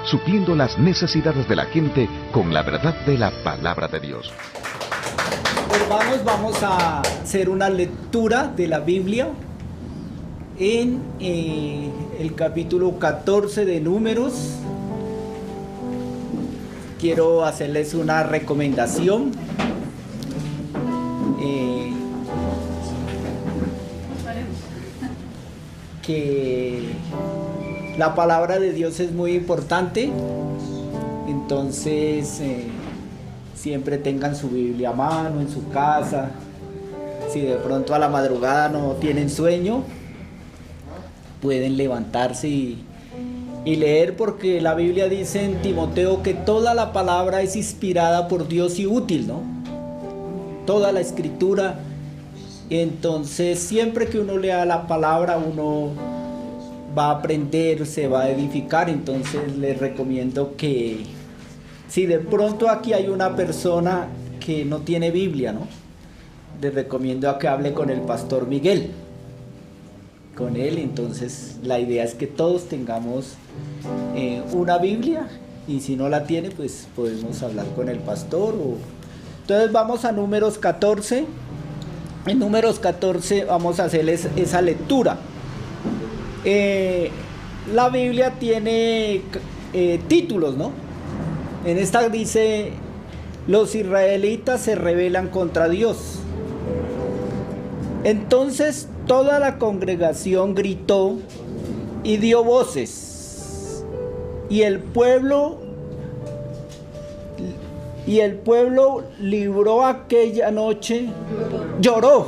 supliendo las necesidades de la gente con la verdad de la palabra de Dios. Hermanos, vamos a hacer una lectura de la Biblia en el capítulo 14 de Números. Quiero hacerles una recomendación. Que la palabra de Dios es muy importante, entonces siempre tengan su Biblia a mano en su casa. Si de pronto a la madrugada no tienen sueño, pueden levantarse y leer, porque la Biblia dice en Timoteo que toda la palabra es inspirada por Dios y útil, ¿no? Toda la escritura. Entonces siempre que uno lea la palabra, uno va a aprender, se va a edificar. Entonces les recomiendo que si de pronto aquí hay una persona que no tiene Biblia, ¿no?, les recomiendo a que hable con el pastor Miguel, con él. Entonces la idea es que todos tengamos una Biblia, y si no la tiene, pues podemos hablar con el pastor. Entonces vamos a Números 14. En Números 14 vamos a hacerles esa lectura. La Biblia tiene títulos, ¿no? En esta dice: los israelitas se rebelan contra Dios. Entonces toda la congregación gritó y dio voces, y el pueblo libró aquella noche, lloró.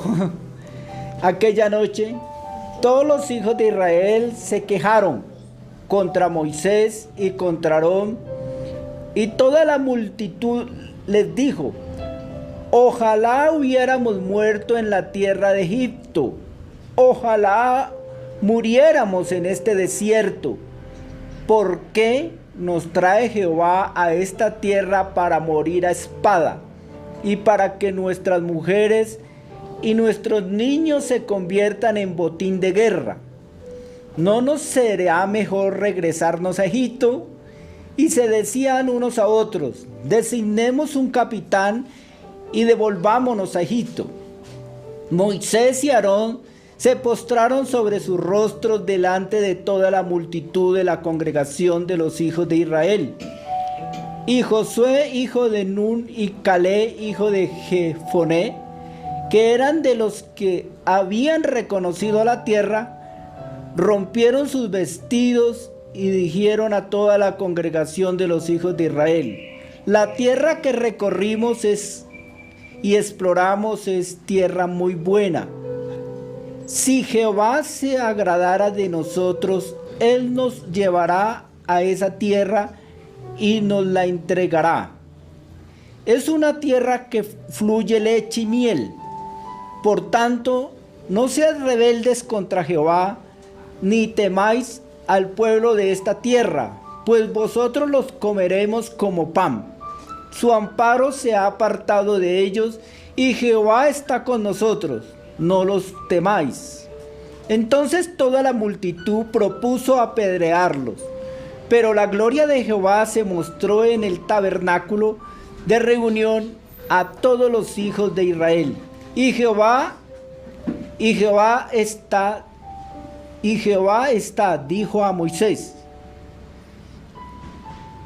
Aquella noche todos los hijos de Israel se quejaron contra Moisés y contra Aarón, y toda la multitud les dijo: ojalá hubiéramos muerto en la tierra de Egipto, ojalá muriéramos en este desierto. ¿Por qué nos trae Jehová a esta tierra para morir a espada, y para que nuestras mujeres y nuestros niños se conviertan en botín de guerra? ¿No nos será mejor regresarnos a Egipto? Y se decían unos a otros: designemos un capitán y devolvámonos a Egipto. Moisés y Aarón se postraron sobre sus rostros delante de toda la multitud de la congregación de los hijos de Israel. Y Josué, hijo de Nun, y Caleb, hijo de Jefoné, que eran de los que habían reconocido la tierra, rompieron sus vestidos y dijeron a toda la congregación de los hijos de Israel: la tierra que recorrimos y exploramos es tierra muy buena. Si Jehová se agradara de nosotros, Él nos llevará a esa tierra y nos la entregará. Es una tierra que fluye leche y miel. Por tanto, no seáis rebeldes contra Jehová, ni temáis al pueblo de esta tierra, pues vosotros los comeremos como pan. Su amparo se ha apartado de ellos, y Jehová está con nosotros. No los temáis. Entonces toda la multitud propuso apedrearlos, pero la gloria de Jehová se mostró en el tabernáculo de reunión a todos los hijos de Israel. Y Jehová está, dijo a Moisés: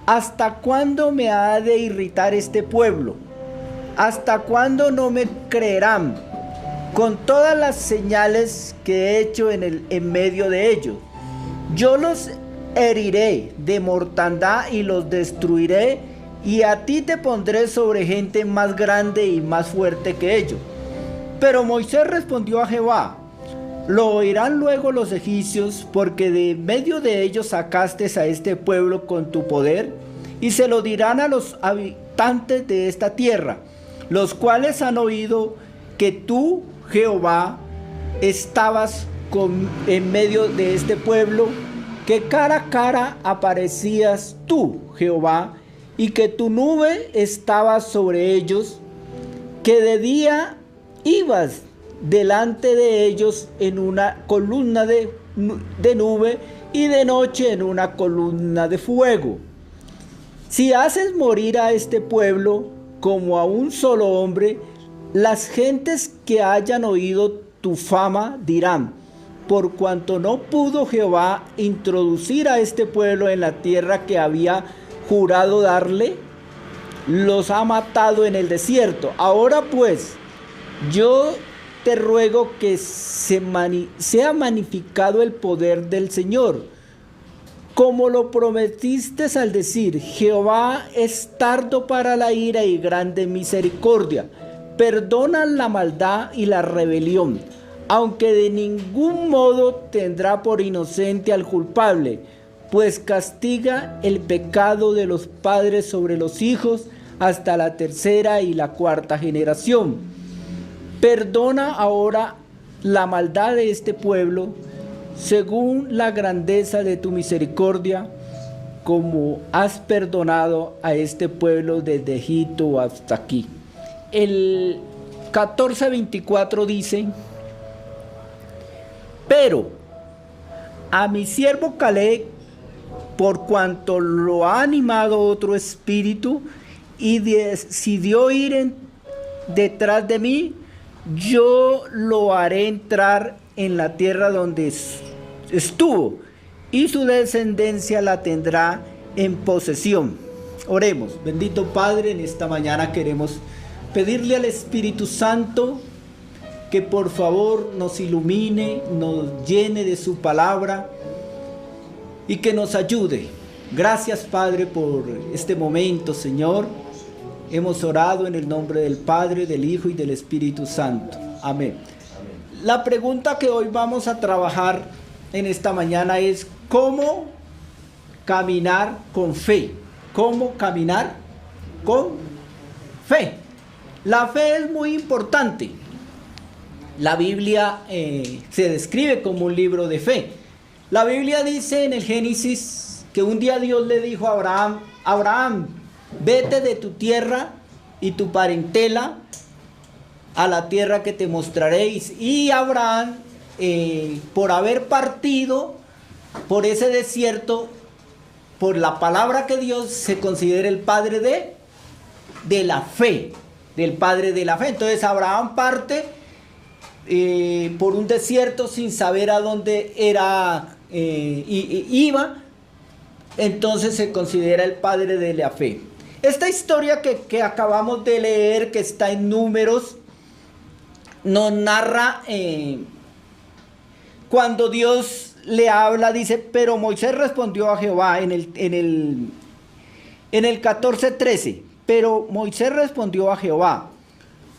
¿hasta cuándo me ha de irritar este pueblo? ¿Hasta cuándo no me creerán con todas las señales que he hecho en medio de ellos? Yo los heriré de mortandad y los destruiré, y a ti te pondré sobre gente más grande y más fuerte que ellos. Pero Moisés respondió a Jehová: lo oirán luego los egipcios, porque de medio de ellos sacaste a este pueblo con tu poder, y se lo dirán a los habitantes de esta tierra, los cuales han oído que tú, Jehová, estabas en medio de este pueblo, que cara a cara aparecías tú, Jehová, y que tu nube estaba sobre ellos, que de día ibas delante de ellos en una columna de nube, y de noche en una columna de fuego. Si haces morir a este pueblo como a un solo hombre, las gentes que hayan oído tu fama dirán: por cuanto no pudo Jehová introducir a este pueblo en la tierra que había jurado darle, los ha matado en el desierto. Ahora pues, yo te ruego que sea magnificado el poder del Señor, como lo prometiste al decir: Jehová es tardo para la ira y grande en misericordia, perdona la maldad y la rebelión, aunque de ningún modo tendrá por inocente al culpable, pues castiga el pecado de los padres sobre los hijos hasta la tercera y la cuarta generación. Perdona ahora la maldad de este pueblo, según la grandeza de tu misericordia, como has perdonado a este pueblo desde Egipto hasta aquí. El 14:24 dice: pero a mi siervo Caleb, por cuanto lo ha animado otro espíritu y decidió ir detrás de mí, yo lo haré entrar en la tierra donde estuvo, y su descendencia la tendrá en posesión. Oremos. Bendito Padre, en esta mañana queremos pedirle al Espíritu Santo que por favor nos ilumine, nos llene de su palabra y que nos ayude. Gracias, Padre, por este momento, Señor. Hemos orado en el nombre del Padre, del Hijo y del Espíritu Santo. Amén. La pregunta que hoy vamos a trabajar en esta mañana es: ¿cómo caminar con fe? ¿Cómo caminar con fe? La fe es muy importante. La Biblia se describe como un libro de fe. La Biblia dice en el Génesis que un día Dios le dijo a Abraham: Abraham, vete de tu tierra y tu parentela a la tierra que te mostraréis. Y Abraham, por haber partido por ese desierto, por la palabra que Dios, se considera el padre de la fe, del padre de la fe. Entonces Abraham parte por un desierto sin saber a dónde iba. Entonces se considera el padre de la fe. Esta historia que acabamos de leer, que está en Números, nos narra cuando Dios le habla. Dice: pero Moisés respondió a Jehová en el 14:13. Pero Moisés respondió a Jehová: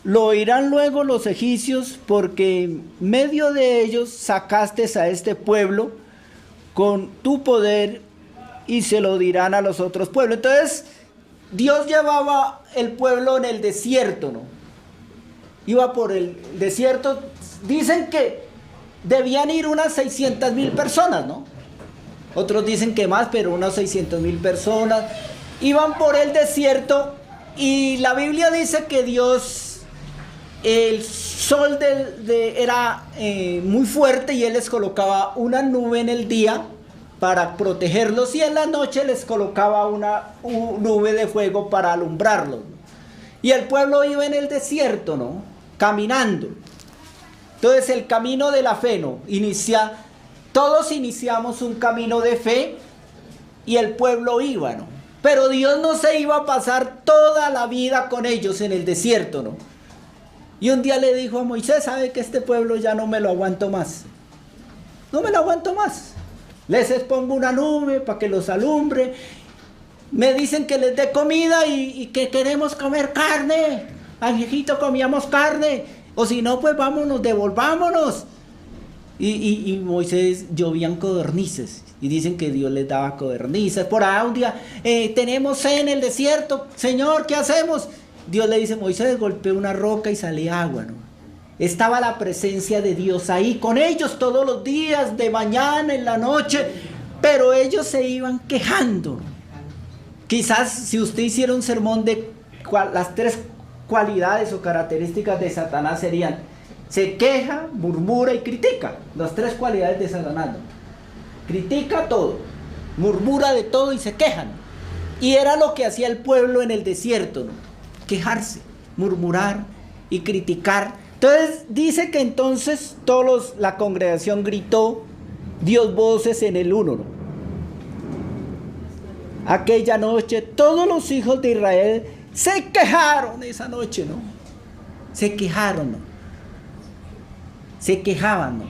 lo oirán luego los egipcios, porque en medio de ellos sacaste a este pueblo con tu poder, y se lo dirán a los otros pueblos. Entonces Dios llevaba el pueblo en el desierto, ¿no? Iba por el desierto. Dicen que debían ir unas 600,000 personas, ¿no? Otros dicen que más, pero unas 600,000 personas iban por el desierto. Y la Biblia dice que Dios, el sol era muy fuerte, y Él les colocaba una nube en el día para protegerlos, y en la noche les colocaba una nube de fuego para alumbrarlos. Y el pueblo iba en el desierto, ¿no? Caminando. Entonces el camino de la fe, ¿no? Todos iniciamos un camino de fe, y el pueblo iba, ¿no? Pero Dios no se iba a pasar toda la vida con ellos en el desierto, ¿no? Y un día le dijo a Moisés: sabe que este pueblo ya no me lo aguanto más. No me lo aguanto más. Les expongo una nube para que los alumbre. Me dicen que les dé comida y que queremos comer carne. Al viejito comíamos carne. O si no, pues vámonos, devolvámonos. Y Moisés, llovían codornices. Y dicen que Dios les daba codornices. Por ahí un día, tenemos sed en el desierto. Señor, ¿qué hacemos? Dios le dice: Moisés, golpea una roca y sale agua, ¿no? Estaba la presencia de Dios ahí con ellos todos los días, de mañana, en la noche. Pero ellos se iban quejando. Quizás si usted hiciera un sermón de las 3 cualidades o características de Satanás, serían: se queja, murmura y critica. Las 3 cualidades de Satanás, ¿no? Critica todo, murmura de todo y se quejan. Y era lo que hacía el pueblo en el desierto, ¿no? Quejarse, murmurar y criticar. Entonces dice que entonces la congregación gritó, dio voces en el uno, ¿no? Aquella noche todos los hijos de Israel se quejaron esa noche, ¿no? Se quejaron, ¿no? Se quejaban, ¿no?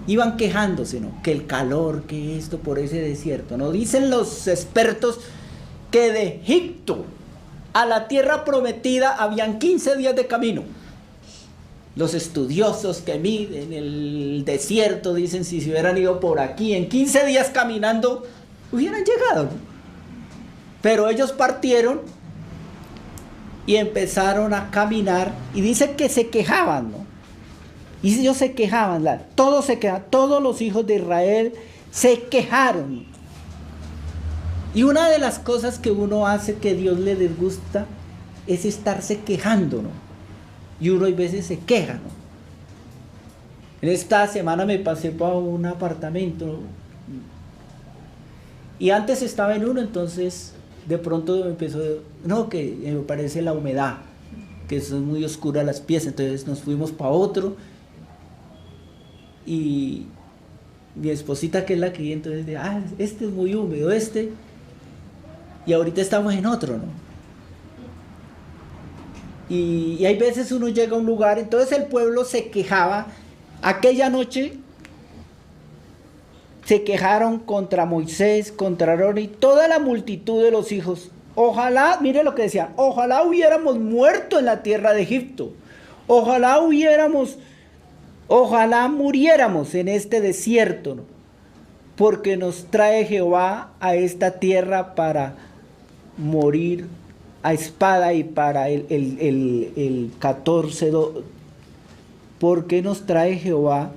Iban quejándose, ¿no? Que el calor, que esto por ese desierto, ¿no? Dicen los expertos que de Egipto a la tierra prometida habían 15 días de camino. Los estudiosos que miden el desierto dicen si se hubieran ido por aquí en 15 días caminando hubieran llegado, ¿no? Pero ellos partieron y empezaron a caminar y dice que se quejaban, ¿no? Y ellos se quejaban, todos se quejaban, todos los hijos de Israel se quejaron. Y una de las cosas que uno hace que Dios le disgusta es estarse quejando, ¿no? Y uno a veces se queja, ¿no? En esta semana me pasé por un apartamento, ¿no? Y antes estaba en uno, entonces de pronto me empezó, no, que me parece la humedad, que son muy oscuras las piezas, entonces nos fuimos para otro. Y mi esposita, que es la que entonces dice, este es muy húmedo, y ahorita estamos en otro, ¿no? Y hay veces uno llega a un lugar, entonces el pueblo se quejaba. Aquella noche se quejaron contra Moisés, contra Aarón y toda la multitud de los hijos. Ojalá, mire lo que decían, ojalá hubiéramos muerto en la tierra de Egipto, ojalá muriéramos en este desierto, ¿no? Porque nos trae Jehová a esta tierra para morir a espada. Y para el 14, ¿por qué nos trae Jehová?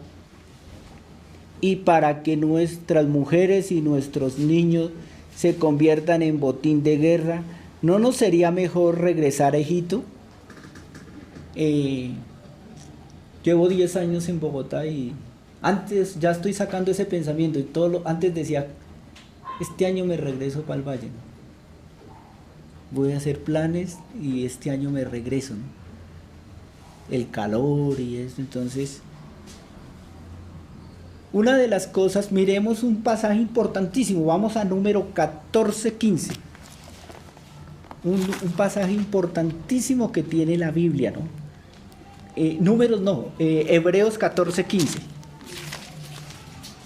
Y para que nuestras mujeres y nuestros niños se conviertan en botín de guerra. ¿No nos sería mejor regresar a Egipto? Llevo 10 años en Bogotá y antes ya estoy sacando ese pensamiento y antes decía, este año me regreso para el valle, ¿no? Voy a hacer planes y este año me regreso, ¿no? El calor y eso, entonces una de las cosas, miremos un pasaje importantísimo, vamos a número 14:15, un pasaje importantísimo que tiene la Biblia, ¿no? Hebreos 14:15,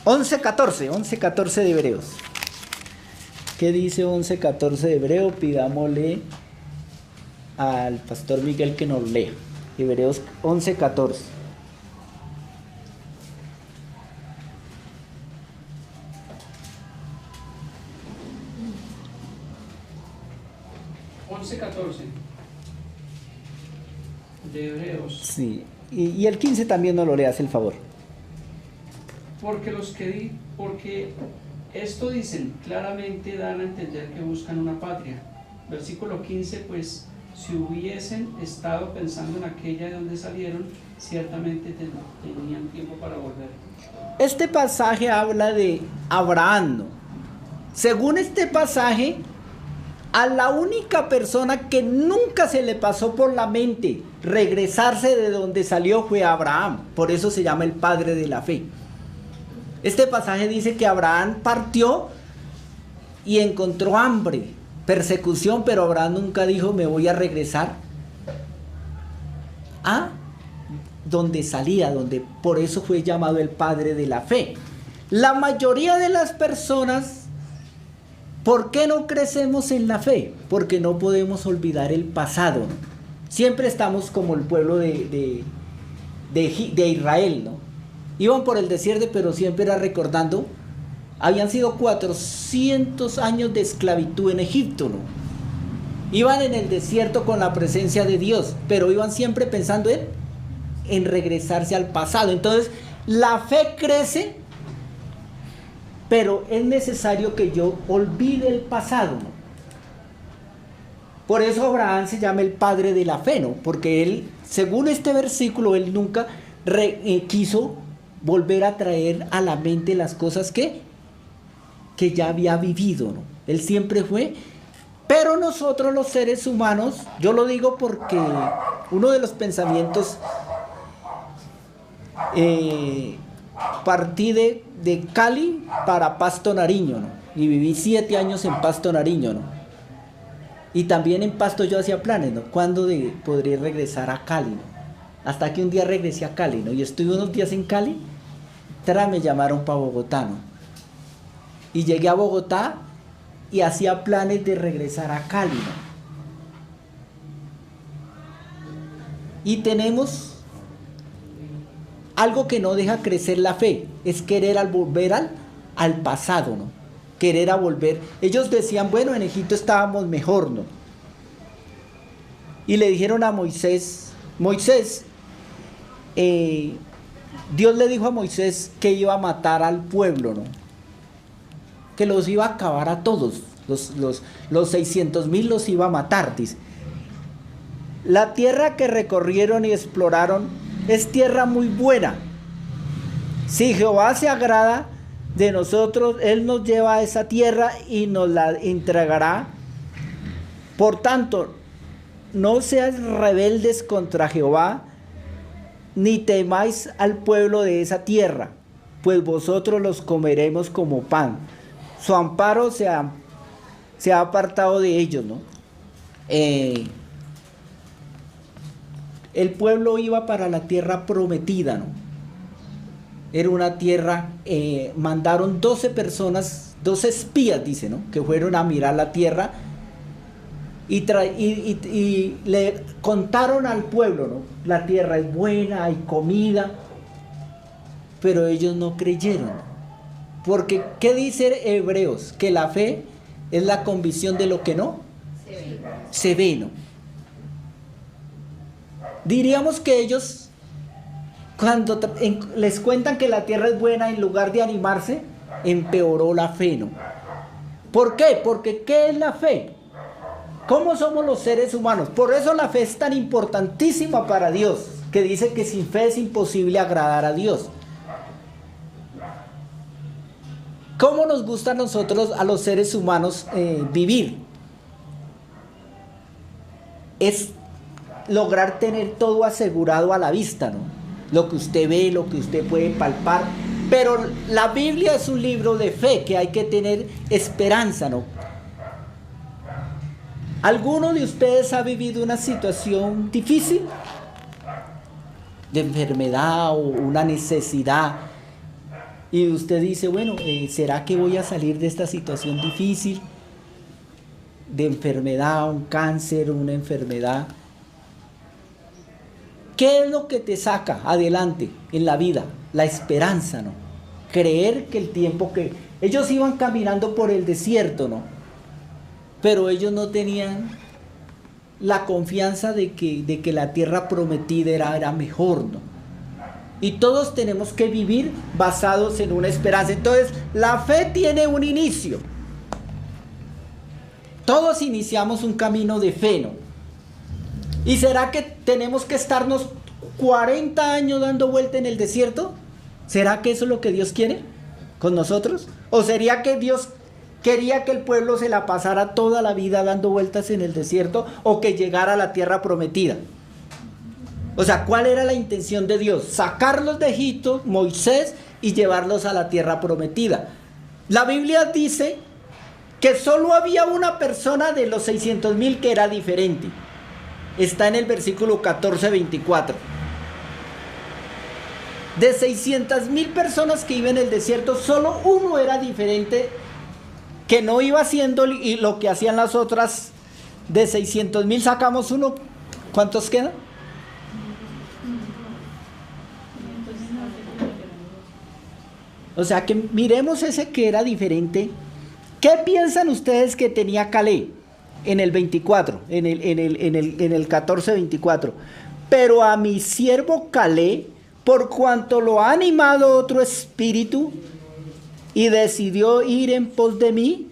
11:14 de Hebreos. ¿Qué dice 11:14 de Hebreo? Pidámosle al pastor Miguel que nos lea. Hebreos 11:14. De Hebreos. Sí, y el 15 también nos lo leas, el favor. Porque esto dicen, claramente dan a entender que buscan una patria. Versículo 15, pues si hubiesen estado pensando en aquella de donde salieron, ciertamente tenían tiempo para volver. Este pasaje habla de Abraham, ¿no? Según este pasaje, a la única persona que nunca se le pasó por la mente regresarse de donde salió fue Abraham. Por eso se llama el padre de la fe. Este pasaje dice que Abraham partió y encontró hambre, persecución, pero Abraham nunca dijo me voy a regresar a donde salía, por eso fue llamado el padre de la fe. La mayoría de las personas, ¿por qué no crecemos en la fe? Porque no podemos olvidar el pasado. Siempre estamos como el pueblo de Israel, ¿no? Iban por el desierto, pero siempre era recordando, habían sido 400 años de esclavitud en Egipto, ¿no? Iban en el desierto con la presencia de Dios, pero iban siempre pensando en regresarse al pasado. Entonces, la fe crece, pero es necesario que yo olvide el pasado, ¿no? Por eso Abraham se llama el padre de la fe, ¿no? Porque él, según este versículo, él nunca quiso volver a traer a la mente las cosas que ya había vivido, ¿no? Él siempre fue Pero nosotros los seres humanos, yo lo digo porque uno de los pensamientos, partí de Cali para Pasto, Nariño, ¿no? Y viví 7 años en Pasto, Nariño, ¿no? Y también en Pasto yo hacía planes, ¿no? ¿Cuándo podré regresar a Cali, ¿no? Hasta que un día regresé a Cali, ¿no? Y estuve unos días en Cali, me llamaron para Bogotá, ¿no? Y llegué a Bogotá y hacía planes de regresar a Cali, ¿no? Y tenemos algo que no deja crecer la fe, es querer volver al pasado, ¿no? Querer volver. Ellos decían, bueno, en Egipto estábamos mejor, ¿no? Y le dijeron a Moisés, Dios le dijo a Moisés que iba a matar al pueblo, ¿no? Que los iba a acabar a todos, los 600,000 los iba a matar, dice. La tierra que recorrieron y exploraron es tierra muy buena. Si Jehová se agrada de nosotros, Él nos lleva a esa tierra y nos la entregará. Por tanto, no seáis rebeldes contra Jehová, ni temáis al pueblo de esa tierra, pues vosotros los comeremos como pan. Su amparo se ha apartado de ellos, ¿no? El pueblo iba para la tierra prometida, ¿no? Era una tierra, mandaron 12 personas, 12 espías, dice, ¿no? Que fueron a mirar la tierra y le contaron al pueblo, ¿no? La tierra es buena, hay comida, pero ellos no creyeron. Porque, ¿qué dice Hebreos? Que la fe es la convicción de lo que no se ve, ¿no? Diríamos que ellos, cuando les cuentan que la tierra es buena, en lugar de animarse, empeoró la fe, ¿no? ¿Por qué? Porque ¿qué es la fe? ¿Cómo somos los seres humanos? Por eso la fe es tan importantísima para Dios, que dice que sin fe es imposible agradar a Dios. ¿Cómo nos gusta a nosotros, a los seres humanos, vivir? Es lograr tener todo asegurado a la vista, ¿no? Lo que usted ve, lo que usted puede palpar. Pero la Biblia es un libro de fe, que hay que tener esperanza, ¿no? ¿Alguno de ustedes ha vivido una situación difícil? De enfermedad o una necesidad. Y usted dice, bueno, ¿será que voy a salir de esta situación difícil? De enfermedad, un cáncer, una enfermedad. ¿Qué es lo que te saca adelante en la vida? La esperanza, ¿no? Creer que el tiempo que... Ellos iban caminando por el desierto, ¿no? Pero ellos no tenían la confianza de que la tierra prometida era mejor, ¿no? Y todos tenemos que vivir basados en una esperanza. Entonces, la fe tiene un inicio. Todos iniciamos un camino de fe, ¿no? ¿Y será que tenemos que estarnos 40 años dando vuelta en el desierto? ¿Será que eso es lo que Dios quiere con nosotros? ¿O sería que Dios quería que el pueblo se la pasara toda la vida dando vueltas en el desierto o que llegara a la tierra prometida? O sea, ¿cuál era la intención de Dios? Sacarlos de Egipto, Moisés, y llevarlos a la tierra prometida. La Biblia dice que solo había una persona de los 600,000 que era diferente. Está en el versículo 14-24. De 600,000 personas que iban en el desierto, solo uno era diferente, que no iba haciendo lo que hacían las otras. De 600,000 sacamos uno. ¿Cuántos quedan? O sea que miremos ese que era diferente. ¿Qué piensan ustedes que tenía Caleb en el 24, en el 14-24? Pero a mi siervo Caleb, por cuanto lo ha animado otro espíritu y decidió ir en pos de mí,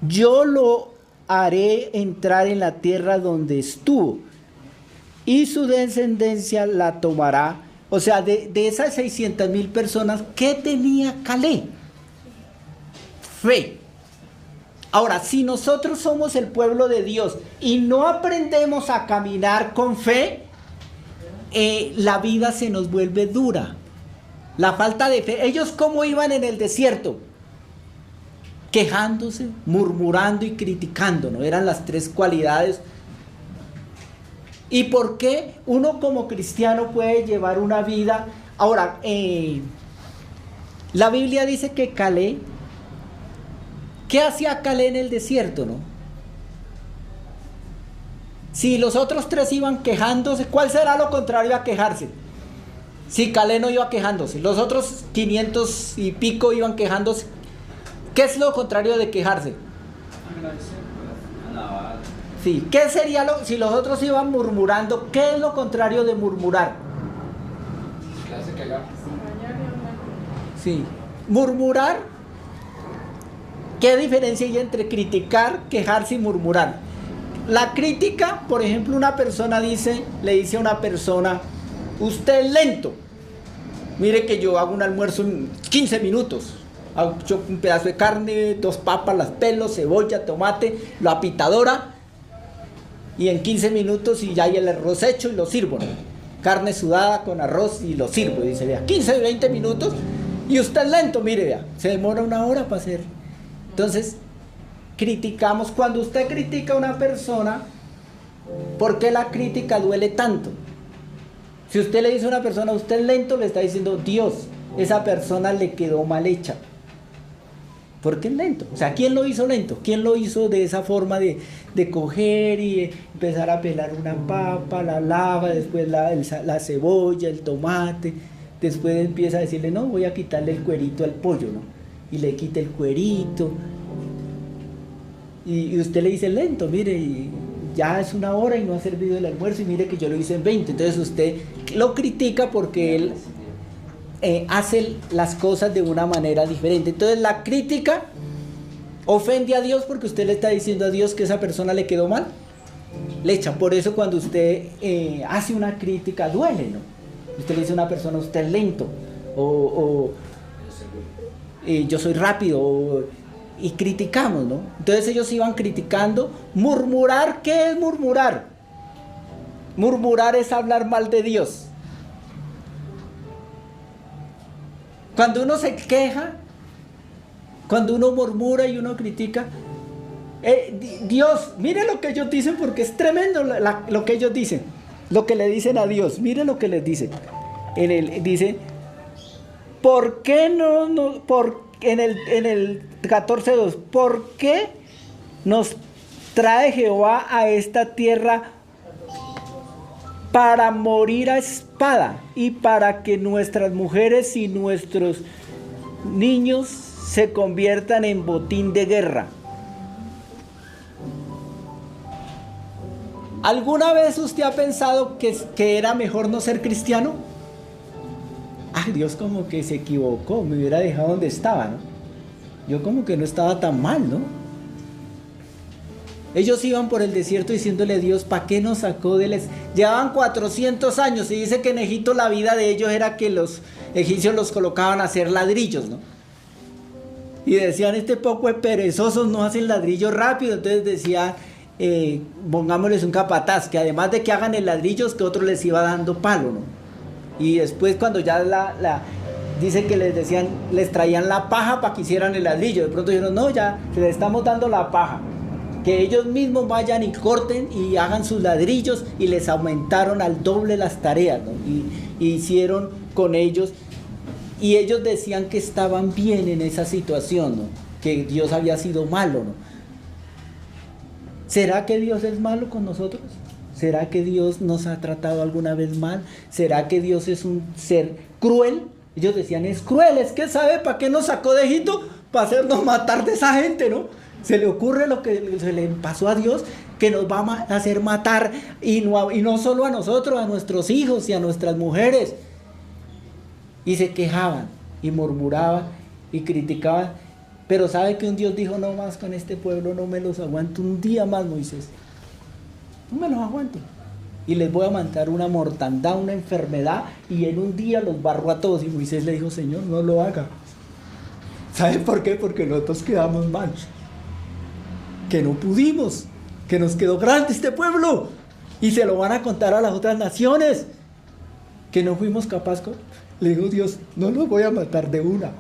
yo lo haré entrar en la tierra donde estuvo, y su descendencia la tomará. O sea, de esas 600,000 personas, ¿qué tenía Caleb? Fe. Ahora, si nosotros somos el pueblo de Dios y no aprendemos a caminar con fe, la vida se nos vuelve dura. La falta de fe. Ellos, ¿cómo iban en el desierto? Quejándose, murmurando y criticando, ¿no? Eran las tres cualidades. ¿Y por qué uno como cristiano puede llevar una vida? Ahora, la Biblia dice que Caleb, ¿qué hacía Caleb en el desierto, no? Si los otros tres iban quejándose, ¿cuál será lo contrario a quejarse? Si Caleb no iba quejándose, los otros 500 y pico iban quejándose, ¿qué es lo contrario de quejarse? Sí, ¿qué sería si los otros iban murmurando? ¿Qué es lo contrario de murmurar? Sí, murmurar. ¿Qué diferencia hay entre criticar, quejarse y murmurar? La crítica, por ejemplo, una persona le dice a una persona, usted es lento. Mire que yo hago un almuerzo en 15 minutos. Hago un pedazo de carne, 2 papas, las pelo, cebolla, tomate, la pitadora. Y en 15 minutos y ya hay el arroz hecho y lo sirvo, ¿no? Carne sudada con arroz y lo sirvo. Y dice, vea, 15, 20 minutos y usted es lento, mire, vea, se demora 1 hora para hacer. Entonces, criticamos. Cuando usted critica a una persona, ¿por qué la crítica duele tanto? Si usted le dice a una persona, usted es lento, le está diciendo, Dios, esa persona le quedó mal hecha. ¿Por qué es lento? O sea, ¿quién lo hizo lento? ¿Quién lo hizo de esa forma de coger y empezar a pelar una papa, la lava, después la cebolla, el tomate, después empieza a decirle, no, voy a quitarle el cuerito al pollo, ¿no? Y le quita el cuerito. Y usted le dice lento, mire, y ya es 1 hora y no ha servido el almuerzo y mire que yo lo hice en 20. Entonces usted lo critica porque él hace las cosas de una manera diferente. Entonces la crítica ofende a Dios porque usted le está diciendo a Dios que esa persona le quedó mal. Le echa. Por eso cuando usted hace una crítica duele, ¿no? Usted le dice a una persona, usted es lento, o yo soy rápido, y criticamos, ¿no? Entonces ellos iban criticando. Murmurar, ¿qué es murmurar? Murmurar es hablar mal de Dios. Cuando uno se queja, cuando uno murmura y uno critica, Dios, mire lo que ellos dicen porque es tremendo lo que ellos dicen, lo que le dicen a Dios, mire lo que les dicen. Dice, ¿por qué en el 14:2, ¿por qué nos trae Jehová a esta tierra para morir a espada y para que nuestras mujeres y nuestros niños se conviertan en botín de guerra? ¿Alguna vez usted ha pensado que era mejor no ser cristiano? Ay, Dios como que se equivocó, me hubiera dejado donde estaba, ¿no? Yo como que no estaba tan mal, ¿no? Ellos iban por el desierto diciéndole a Dios, ¿para qué nos sacó Llevaban 400 años y dice que en Egipto la vida de ellos era que los egipcios los colocaban a hacer ladrillos, ¿no? Y decían, este poco de perezosos no hacen ladrillos rápido. Entonces decían, pongámosles un capataz, que además de que hagan el ladrillo, que otro les iba dando palo, ¿no? Y después cuando ya dice que les traían la paja para que hicieran el ladrillo. De pronto dijeron, no, ya les estamos dando la paja. Que ellos mismos vayan y corten y hagan sus ladrillos, y les aumentaron al doble las tareas, ¿no? Y hicieron con ellos, y ellos decían que estaban bien en esa situación, ¿no? Que Dios había sido malo, ¿no? ¿Será que Dios es malo con nosotros? ¿Será que Dios nos ha tratado alguna vez mal? ¿Será que Dios es un ser cruel? Ellos decían, es cruel, es que sabe para qué nos sacó de Egipto, para hacernos matar de esa gente, ¿no? Se le ocurre lo que se le pasó a Dios, que nos va a hacer matar, y no solo a nosotros, a nuestros hijos y a nuestras mujeres. Y se quejaban, y murmuraban, y criticaban. Pero sabe que un Dios dijo, no más con este pueblo, no me los aguanto un día más, Moisés. No me los aguanto. Y les voy a mandar una mortandad, una enfermedad, y en un día los barro a todos. Y Moisés le dijo, Señor, no lo haga. ¿Sabe por qué? Porque nosotros quedamos mal. que no pudimos, que nos quedó grande este pueblo y se lo van a contar a las otras naciones, que no fuimos capaces. Le digo, Dios, no los voy a matar de una,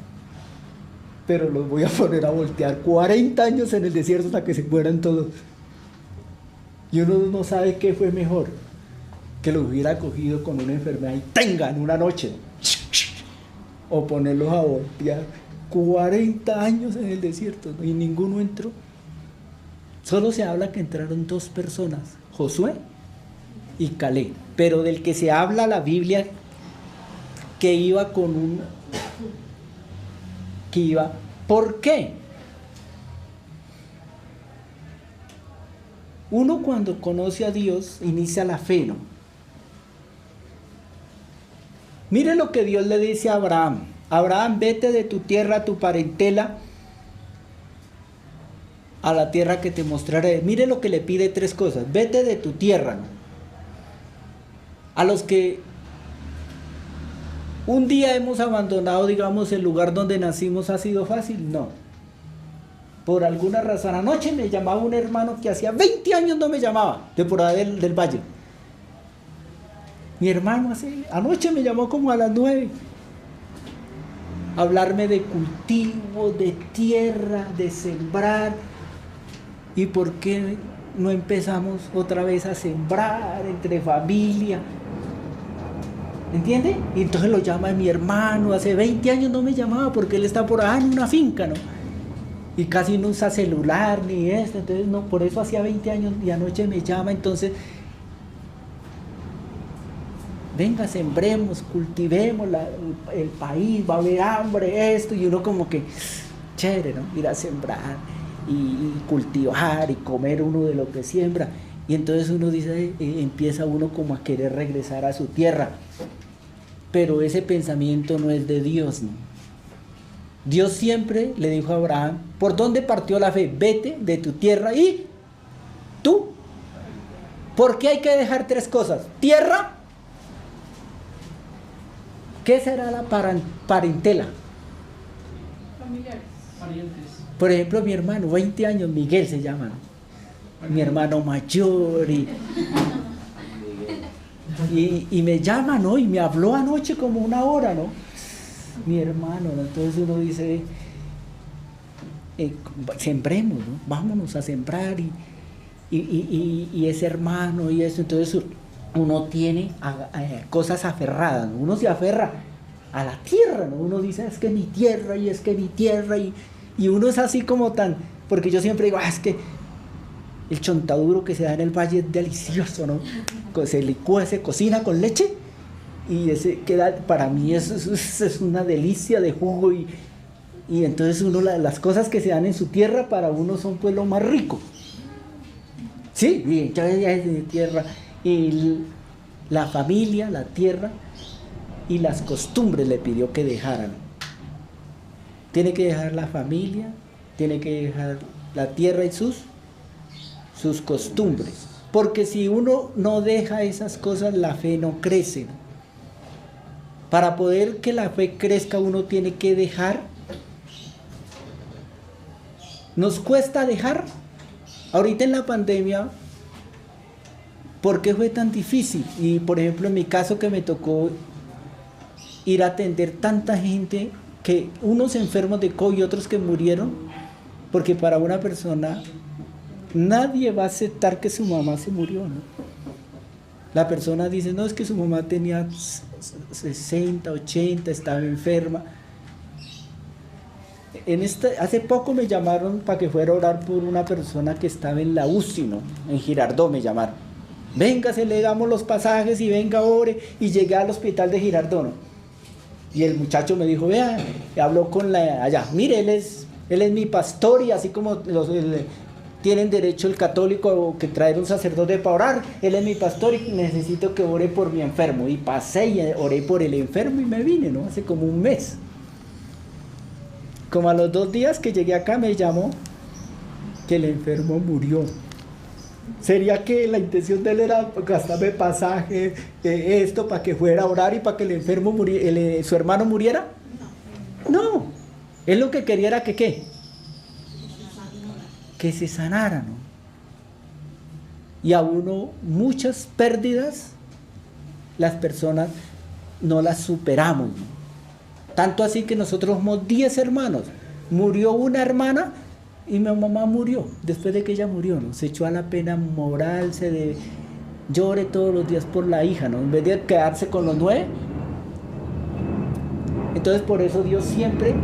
pero los voy a poner a voltear 40 años en el desierto hasta que se mueran todos. Y uno no sabe qué fue mejor, que los hubiera cogido con una enfermedad y tengan una noche, o ponerlos a voltear 40 años en el desierto, ¿no? Y ninguno entró. Solo se habla que entraron 2 personas, Josué y Caleb, pero del que se habla la Biblia que iba ¿por qué? Uno cuando conoce a Dios inicia la fe, ¿no? Mire lo que Dios le dice a Abraham. Abraham, vete de tu tierra, tu parentela, a la tierra que te mostraré. Mire lo que le pide 3 cosas. Vete de tu tierra, ¿no? A los que un día hemos abandonado, digamos, el lugar donde nacimos, ¿ha sido fácil? No. Por alguna razón. Anoche me llamaba un hermano que hacía 20 años no me llamaba, de por ahí del Valle. Mi hermano anoche me llamó como a las 9. Hablarme de cultivo, de tierra, de sembrar. ¿Y por qué no empezamos otra vez a sembrar entre familia? ¿Entiende? Y entonces lo llama mi hermano, hace 20 años no me llamaba porque él está por allá en una finca, ¿no? Y casi no usa celular ni esto, entonces no, por eso hacía 20 años y anoche me llama, entonces venga, sembremos, cultivemos el país, va a haber hambre, esto, y uno como que, chévere, ¿no? Ir a sembrar y cultivar y comer uno de lo que siembra. Y entonces uno dice, empieza uno como a querer regresar a su tierra. Pero ese pensamiento no es de Dios, ¿no? Dios siempre le dijo a Abraham, ¿por dónde partió la fe? Vete de tu tierra y tú. ¿Por qué hay que dejar 3 cosas? Tierra. ¿Qué será la parentela? Familiares. Parientes. Por ejemplo, mi hermano, 20 años, Miguel se llama, ¿no? Mi hermano mayor y me llama, ¿no? Y me habló anoche como 1 hora, ¿no? Mi hermano, ¿no? Entonces uno dice, sembremos, ¿no? Vámonos a sembrar y ese hermano y eso, entonces uno tiene cosas aferradas, ¿no? Uno se aferra a la tierra, ¿no? Uno dice, es que mi tierra y es que mi tierra y uno es así como tan, porque yo siempre digo, es que el chontaduro que se da en el valle es delicioso, ¿no? Se licúa, se cocina con leche y ese queda, para mí eso es una delicia de jugo y entonces uno las cosas que se dan en su tierra para uno son pues lo más rico. Sí, bien, ya es de tierra y la familia, la tierra y las costumbres le pidió que dejaran. Tiene que dejar la familia, tiene que dejar la tierra y sus costumbres, porque si uno no deja esas cosas, la fe no crece. Para poder que la fe crezca, uno tiene que dejar. Nos cuesta dejar. Ahorita en la pandemia, ¿por qué fue tan difícil? Y por ejemplo, en mi caso que me tocó ir a atender tanta gente, que unos enfermos de COVID y otros que murieron, porque para una persona nadie va a aceptar que su mamá se murió, ¿no? La persona dice, no, es que su mamá tenía 60, 80, estaba enferma. Hace poco me llamaron para que fuera a orar por una persona que estaba en la UCI, ¿no? En Girardot me llamaron. Venga, se le damos los pasajes y venga, ore. Y llegué al hospital de Girardot, ¿no? Y el muchacho me dijo, vea, habló con allá, mire, él es mi pastor y así como tienen derecho el católico que traer un sacerdote para orar, él es mi pastor y necesito que ore por mi enfermo. Y pasé y oré por el enfermo y me vine, ¿no? Hace como 1 mes. Como a los 2 días que llegué acá me llamó que el enfermo murió. ¿Sería que la intención de él era gastarme pasaje, esto, para que fuera a orar y para que el enfermo muriera, su hermano muriera? No. Él lo que quería era que, ¿qué? que se sanara, ¿no? Y a uno muchas pérdidas, las personas no las superamos, ¿no? Tanto así que nosotros somos 10 hermanos. Murió una hermana y mi mamá murió. Después de que ella murió, ¿no? Se echó a la pena moral, llore todos los días por la hija, ¿no? En vez de quedarse con los 9. Entonces por eso Dios siempre,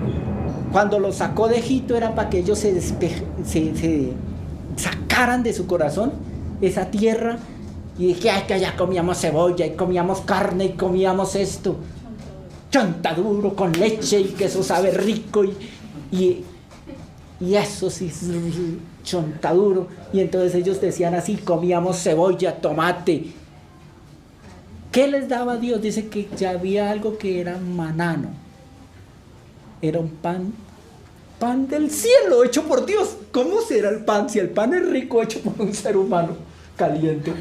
cuando los sacó de Egipto, era para que ellos se sacaran de su corazón esa tierra. Y dije, ay, que allá comíamos cebolla y comíamos carne y comíamos esto, chontaduro con leche y que eso sabe rico y eso sí es chontaduro. Y entonces ellos decían así, comíamos cebolla, tomate. ¿Qué les daba Dios? Dice que ya había algo que era manano. Era un pan del cielo, hecho por Dios. ¿Cómo será el pan si el pan es rico, hecho por un ser humano caliente?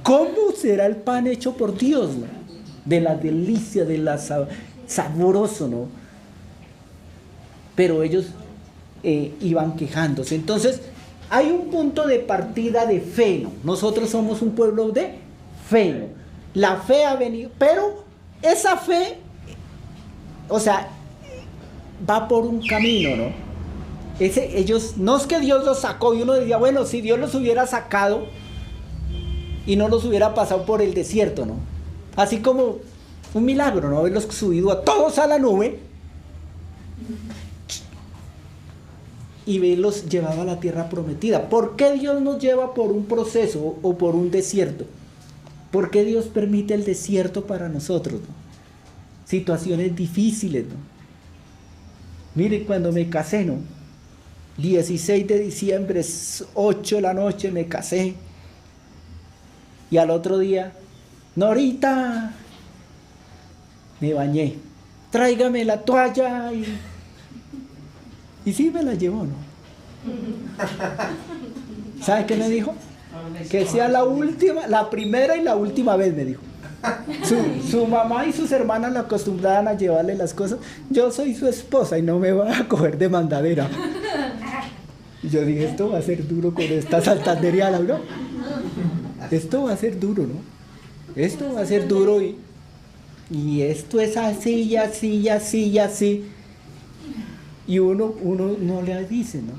¿Cómo será el pan hecho por Dios, ¿no? De la delicia, de la sabroso, ¿no? Pero ellos iban quejándose. Entonces hay un punto de partida de fe, ¿no? Nosotros somos un pueblo de fe, ¿no? La fe ha venido, pero esa fe, o sea, va por un camino, ¿no? Ellos, no es que Dios los sacó y uno decía, bueno, si Dios los hubiera sacado y no los hubiera pasado por el desierto, ¿no? Así como un milagro, ¿no? Haberlos subido a todos a la nube y verlos llevado a la tierra prometida. ¿Por qué Dios nos lleva por un proceso o por un desierto? ¿Por qué Dios permite el desierto para nosotros, ¿no? Situaciones difíciles, ¿no? Miren, cuando me casé, ¿no? 16 de diciembre, 8 de la noche me casé. Y al otro día, Norita, me bañé. Tráigame la toalla. Y sí me la llevó, ¿no? ¿Sabe qué me dijo? Que sea la última, la primera y la última vez, me dijo. Su mamá y sus hermanas la acostumbraban a llevarle las cosas. Yo soy su esposa y no me va a coger de mandadera. Y yo dije, esto va a ser duro con esta santandería, ¿no? Esto va a ser duro, ¿no? Esto va a ser duro y esto es así y así y así y así. Y uno no le dice, ¿no?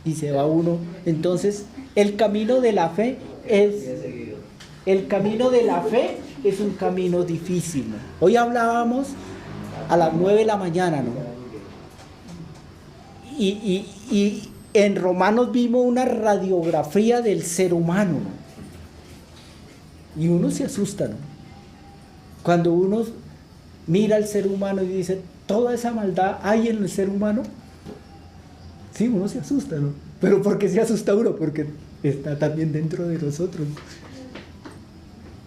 Y se va uno. Entonces, el camino de la fe es un camino difícil, ¿no? Hoy hablábamos a las 9 de la mañana, ¿no? Y en Romanos vimos una radiografía del ser humano, ¿no? Y uno se asusta, ¿no? Cuando uno mira al ser humano y dice, toda esa maldad hay en el ser humano, sí, uno se asusta, ¿no? Pero ¿por qué se asusta uno? Porque está también dentro de nosotros.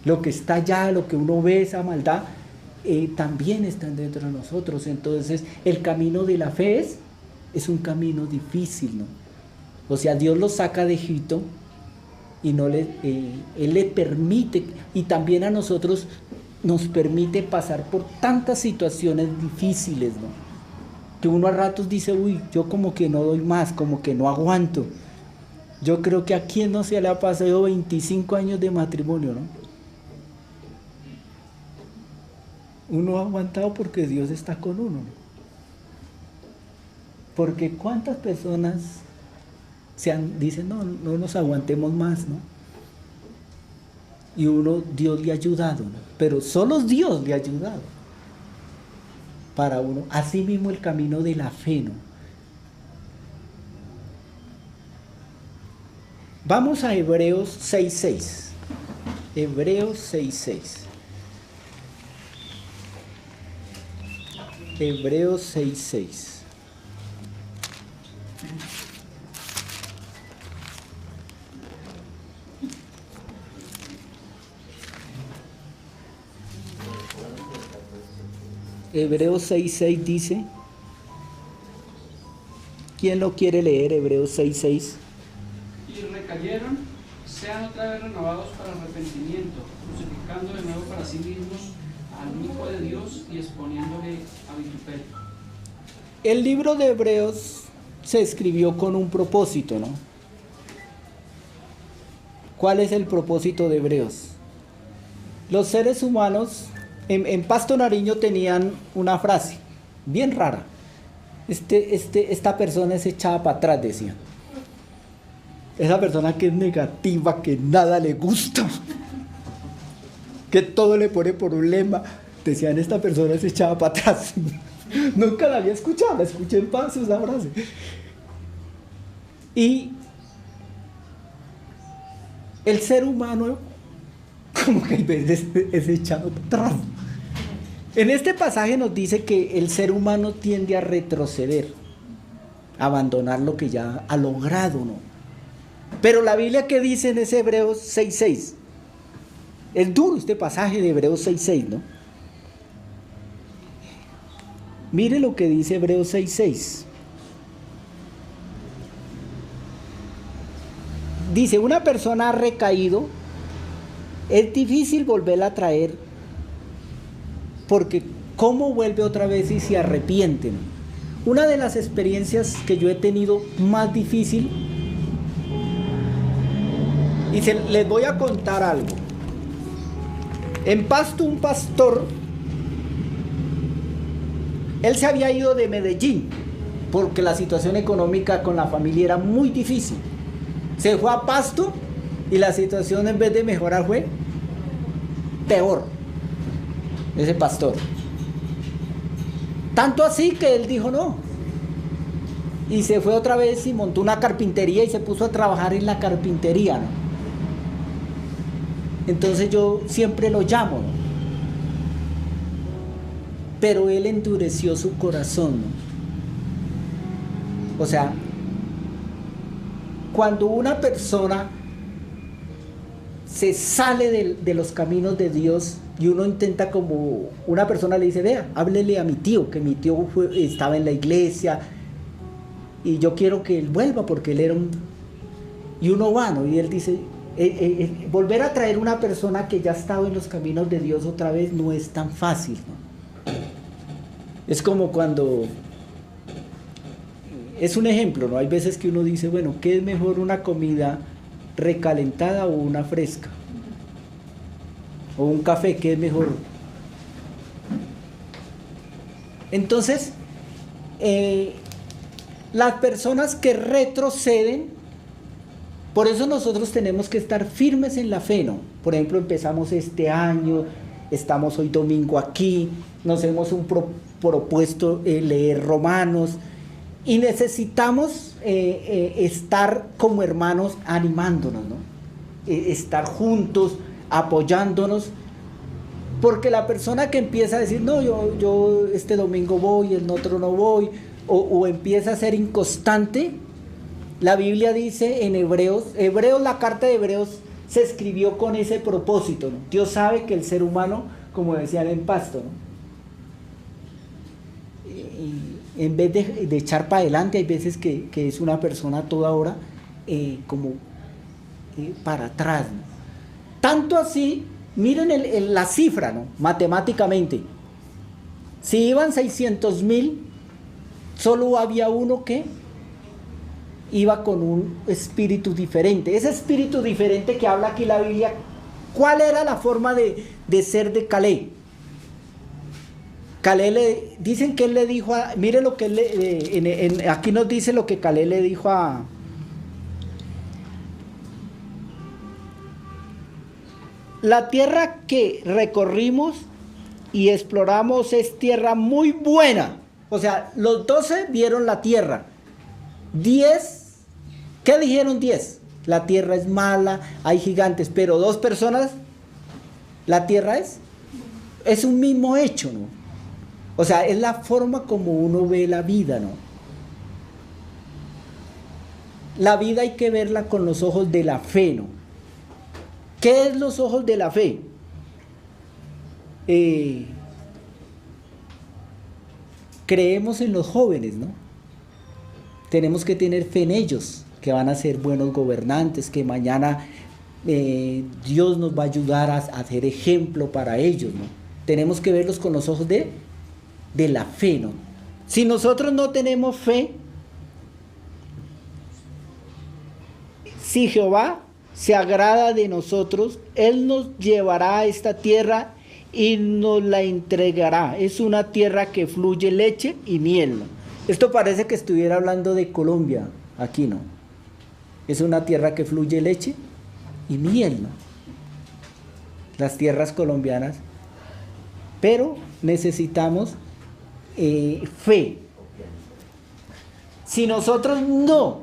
Lo que está allá, lo que uno ve, esa maldad, también está dentro de nosotros. Entonces, el camino de la fe es un camino difícil, ¿no? O sea, Dios los saca de Egipto y Él le permite, y también a nosotros nos permite pasar por tantas situaciones difíciles, ¿no? Que uno a ratos dice, uy, yo como que no doy más, como que no aguanto. Yo creo que a quien no se le ha pasado 25 años de matrimonio, ¿no? Uno ha aguantado porque Dios está con uno, ¿no? Porque cuántas personas dicen, no nos aguantemos más, ¿no? Y Dios le ha ayudado, ¿no? Pero solo Dios le ha ayudado para uno. Así mismo el camino de la fe, ¿no? Vamos a Hebreos 6:6. Hebreos 6:6. Hebreos 6:6. Hebreos 6:6 dice, ¿quién lo quiere leer? Hebreos 6:6. Y recayeron, sean otra vez renovados para arrepentimiento, crucificando de nuevo para sí mismos al Hijo de Dios y exponiéndole a vituperio. El libro de Hebreos se escribió con un propósito, ¿no? ¿Cuál es el propósito de Hebreos? Los seres humanos, en Pasto Nariño tenían una frase bien rara. Esta persona es echada para atrás, decían. Esa persona que es negativa, que nada le gusta, que todo le pone problema. Decían, esta persona es echada para atrás. Nunca la había escuchado, la escuché en Pasto esa frase. Y el ser humano, como que en vez es echado para atrás. En este pasaje nos dice que el ser humano tiende a retroceder, a abandonar lo que ya ha logrado, ¿no? Pero la Biblia, ¿qué dice en ese Hebreos 6:6? Es duro este pasaje de Hebreos 6:6, ¿no? Mire lo que dice Hebreos 6:6. Dice, una persona ha recaído, es difícil volverla a traer, porque ¿cómo vuelve otra vez y se arrepienten? Una de las experiencias que yo he tenido más difícil, y les voy a contar algo. En Pasto, un pastor, él se había ido de Medellín, porque la situación económica con la familia era muy difícil. Se fue a Pasto y la situación, en vez de mejorar, fue peor. Ese pastor. Tanto así que él dijo no. Y se fue otra vez y montó una carpintería y se puso a trabajar en la carpintería, ¿no? Entonces yo siempre lo llamo, ¿no? Pero él endureció su corazón, ¿no? O sea, cuando una persona se sale de los caminos de Dios y uno intenta, como una persona le dice, vea, háblele a mi tío, que mi tío estaba en la iglesia y yo quiero que él vuelva porque él era un... Y uno va, ¿no? Y él dice, volver a traer una persona que ya ha estado en los caminos de Dios otra vez no es tan fácil, ¿no? Es como cuando... Es un ejemplo, ¿no? Hay veces que uno dice, bueno, ¿qué es mejor, una comida recalentada o una fresca? O un café, ¿qué es mejor? Entonces, las personas que retroceden, por eso nosotros tenemos que estar firmes en la fe, ¿no? Por ejemplo, empezamos este año, estamos hoy domingo aquí, nos hemos propuesto leer Romanos, y necesitamos estar como hermanos animándonos, ¿no? Estar juntos, apoyándonos, porque la persona que empieza a decir, no, yo este domingo voy, el otro no voy, o empieza a ser inconstante, la Biblia dice en Hebreos, la carta de Hebreos se escribió con ese propósito, ¿no? Dios sabe que el ser humano, como decían en Pasto, ¿no? En vez de echar para adelante, hay veces que es una persona toda hora para atrás, ¿no? Tanto así, miren la cifra, ¿no? Matemáticamente, si iban 600,000, solo había uno que iba con un espíritu diferente. Ese espíritu diferente que habla aquí la Biblia, ¿cuál era la forma de ser de Caleb? Caleb dicen que él le dijo mire lo que él aquí nos dice lo que Caleb le dijo a la tierra que recorrimos y exploramos es tierra muy buena. O sea, los 12 vieron la tierra. 10, ¿qué dijeron 10? La tierra es mala, hay gigantes, pero 2 personas, la tierra es un mismo hecho, ¿no? O sea, es la forma como uno ve la vida, ¿no? La vida hay que verla con los ojos de la fe, ¿no? ¿Qué es los ojos de la fe? Creemos en los jóvenes, ¿no? Tenemos que tener fe en ellos, que van a ser buenos gobernantes, que mañana Dios nos va a ayudar a hacer ejemplo para ellos, ¿no? Tenemos que verlos con los ojos de la fe, ¿no? Si nosotros no tenemos fe, si Jehová se agrada de nosotros, Él nos llevará a esta tierra y nos la entregará. Es una tierra que fluye leche y miel, ¿no? Esto parece que estuviera hablando de Colombia, aquí no. Es una tierra que fluye leche y miel, ¿no? Las tierras colombianas. Pero necesitamos fe. Si nosotros no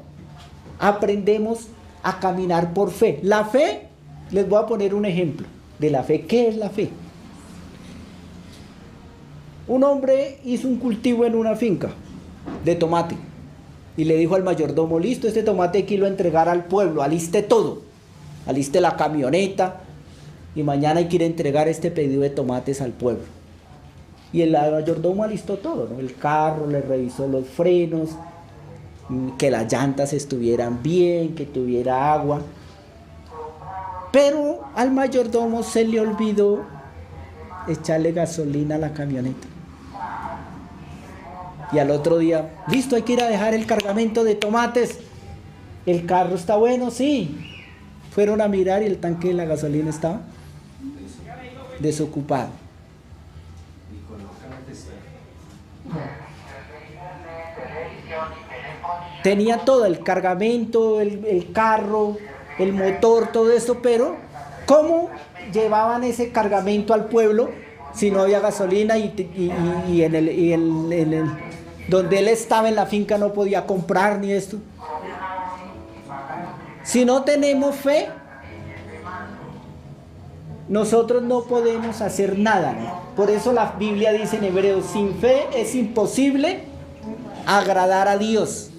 aprendemos a caminar por fe, la fe, les voy a poner un ejemplo de la fe. ¿Qué es la fe? Un hombre hizo un cultivo en una finca de tomate y le dijo al mayordomo: listo, este tomate hay que lo entregar al pueblo, aliste todo, aliste la camioneta y mañana hay que ir a entregar este pedido de tomates al pueblo. Y el mayordomo alistó todo, ¿no? El carro, le revisó los frenos, que las llantas estuvieran bien, que tuviera agua. Pero al mayordomo se le olvidó echarle gasolina a la camioneta. Y al otro día, listo, hay que ir a dejar el cargamento de tomates. ¿El carro está bueno? Sí. Fueron a mirar y el tanque de la gasolina estaba desocupado. Tenía todo, el cargamento, el carro, el motor, todo esto, pero ¿cómo llevaban ese cargamento al pueblo si no había gasolina y donde él estaba en la finca no podía comprar ni esto? Si no tenemos fe, nosotros no podemos hacer nada, ¿no? Por eso la Biblia dice en Hebreos: sin fe es imposible agradar a Dios.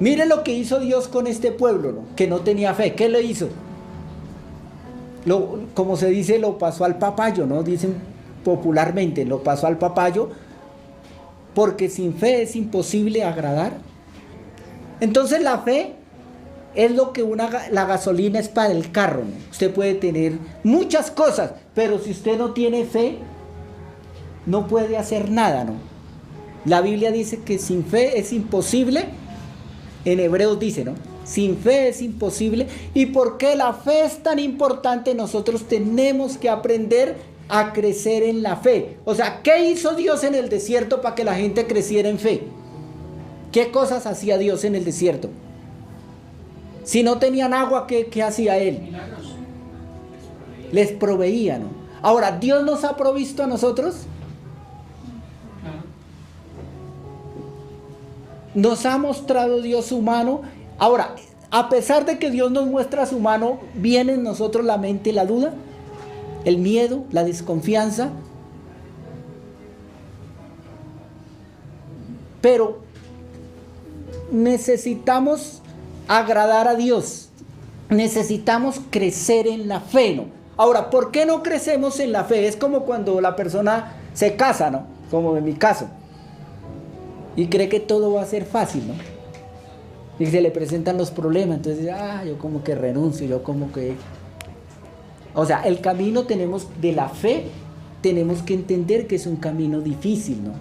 Mire lo que hizo Dios con este pueblo, ¿no? Que no tenía fe. ¿Qué le hizo? Como se dice, lo pasó al papayo, ¿no? Dicen popularmente, lo pasó al papayo, porque sin fe es imposible agradar. Entonces la fe es lo que la gasolina es para el carro, ¿no? Usted puede tener muchas cosas, pero si usted no tiene fe, no puede hacer nada, ¿no? La Biblia dice que sin fe es imposible. En Hebreos dice, ¿no? Sin fe es imposible. ¿Y por qué la fe es tan importante? Nosotros tenemos que aprender a crecer en la fe. O sea, ¿qué hizo Dios en el desierto para que la gente creciera en fe? ¿Qué cosas hacía Dios en el desierto? Si no tenían agua, ¿qué hacía Él? Les proveía, ¿no? Ahora, ¿Dios nos ha provisto a nosotros? Nos ha mostrado Dios su mano. Ahora, a pesar de que Dios nos muestra su mano, viene en nosotros la mente la duda, el miedo, la desconfianza. Pero necesitamos agradar a Dios. Necesitamos crecer en la fe, ¿no? Ahora, ¿por qué no crecemos en la fe? Es como cuando la persona se casa, ¿no? Como en mi caso. Y cree que todo va a ser fácil, ¿no? Y se le presentan los problemas, entonces dice: yo como que renuncio, yo como que... O sea, el camino de la fe, tenemos que entender que es un camino difícil, ¿no?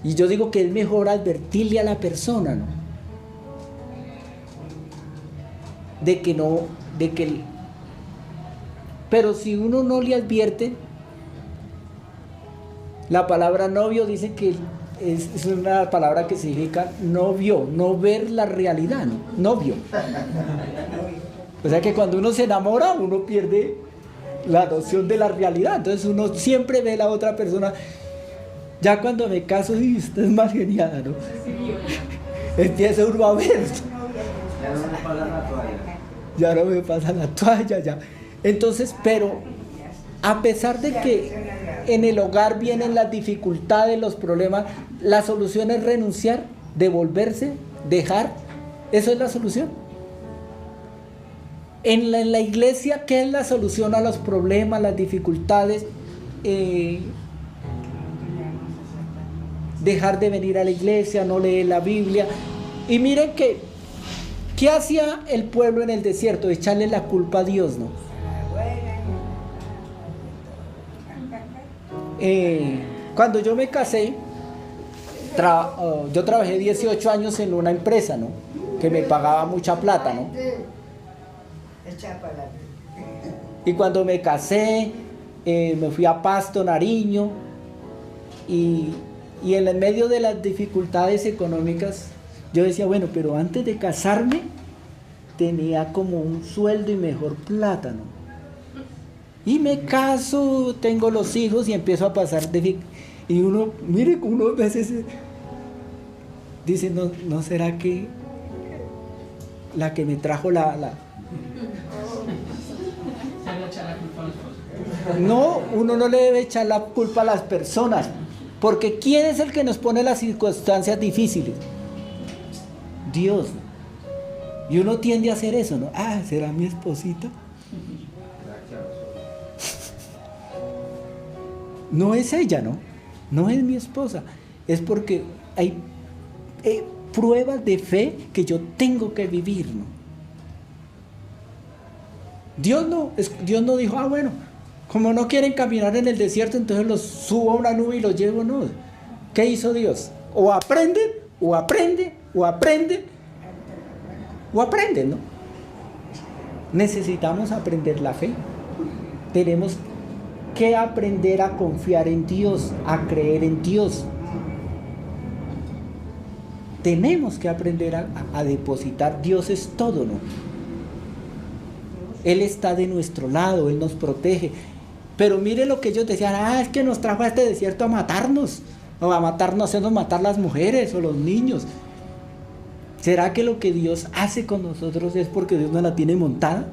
Y yo digo que es mejor advertirle a la persona, ¿no? Pero si uno no le advierte, la palabra novio dice que es una palabra que significa no ver la realidad, ¿no? Novio. O sea que cuando uno se enamora, uno pierde la noción de la realidad. Entonces uno siempre ve a la otra persona. Ya cuando me caso, usted es más genial, ¿no? Empieza uno a ver. Ya no me pasa la toalla, ya. Entonces, pero a pesar de que en el hogar vienen las dificultades, los problemas, la solución es renunciar, devolverse, dejar. Eso es la solución. En la iglesia, ¿qué es la solución a los problemas, las dificultades? Dejar de venir a la iglesia, no leer la Biblia. Y miren que, ¿qué hacía el pueblo en el desierto? Echarle la culpa a Dios, ¿no? Cuando yo me casé, yo trabajé 18 años en una empresa, ¿no? que me pagaba mucha plata, ¿no? Y cuando me casé, me fui a Pasto, Nariño, y en el medio de las dificultades económicas, yo decía, bueno, pero antes de casarme, tenía como un sueldo y mejor plata, ¿no? Y me caso, tengo los hijos y empiezo a pasar y uno, mire, uno a veces dice, ¿no será que la que me trajo No, uno no le debe echar la culpa a las personas, porque ¿quién es el que nos pone las circunstancias difíciles? Dios. Y uno tiende a hacer eso, ¿no? Ah, ¿será mi esposita? No es ella, ¿no? No es mi esposa. Es porque hay pruebas de fe que yo tengo que vivir, ¿no? Dios no dijo, ah, bueno, como no quieren caminar en el desierto, entonces los subo a una nube y los llevo, no. ¿Qué hizo Dios? O aprenden, o aprenden, o aprenden, o aprenden, ¿no? Necesitamos aprender la fe. Tenemos que aprender a confiar en Dios, a creer en Dios. Tenemos que aprender a depositar. Dios es todo, ¿no? Él está de nuestro lado, Él nos protege. Pero mire lo que ellos decían, es que nos trajo a este desierto a matarnos, o a matarnos, hacernos matar las mujeres o los niños. ¿Será que lo que Dios hace con nosotros es porque Dios nos la tiene montada?